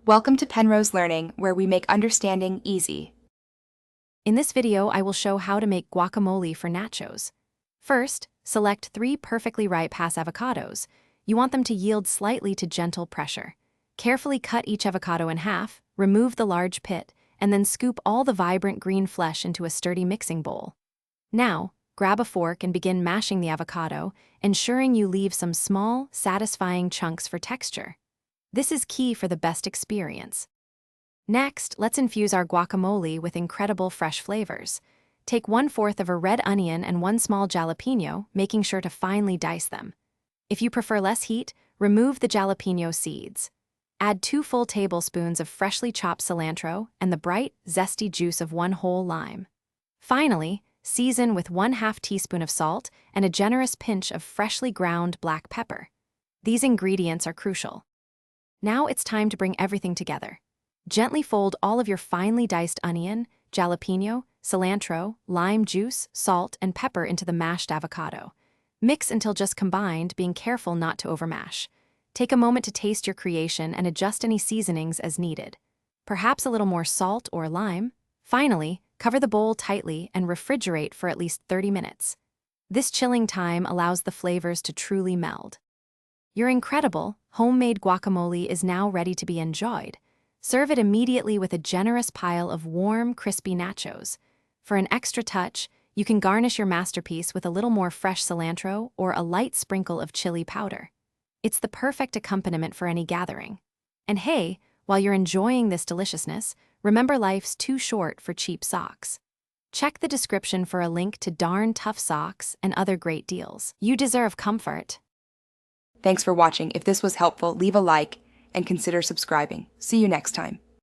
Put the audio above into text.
Welcome to Penrose Learning, where we make understanding easy. In this video, I will show how to make guacamole for nachos. First, select 3 perfectly ripe Hass avocados. You want them to yield slightly to gentle pressure. Carefully cut each avocado in half, remove the large pit, and then scoop all the vibrant green flesh into a sturdy mixing bowl. Now, grab a fork and begin mashing the avocado, ensuring you leave some small, satisfying chunks for texture. This is key for the best experience. Next, let's infuse our guacamole with incredible fresh flavors. Take 1/4 of a red onion and 1 small jalapeno, making sure to finely dice them. If you prefer less heat, remove the jalapeno seeds. Add 2 full tablespoons of freshly chopped cilantro and the bright, zesty juice of 1 whole lime. Finally, season with 1/2 teaspoon of salt and a generous pinch of freshly ground black pepper. These ingredients are crucial. Now it's time to bring everything together. Gently fold all of your finely diced onion, jalapeno, cilantro, lime juice, salt, and pepper into the mashed avocado. Mix until just combined, being careful not to overmash. Take a moment to taste your creation and adjust any seasonings as needed. Perhaps a little more salt or lime. Finally, cover the bowl tightly and refrigerate for at least 30 minutes. This chilling time allows the flavors to truly meld. Your incredible, homemade guacamole is now ready to be enjoyed. Serve it immediately with a generous pile of warm, crispy nachos. For an extra touch, you can garnish your masterpiece with a little more fresh cilantro or a light sprinkle of chili powder. It's the perfect accompaniment for any gathering. And hey, while you're enjoying this deliciousness, remember life's too short for cheap socks. Check the description for a link to darn tough socks and other great deals. You deserve comfort. Thanks for watching. If this was helpful, leave a like and consider subscribing. See you next time.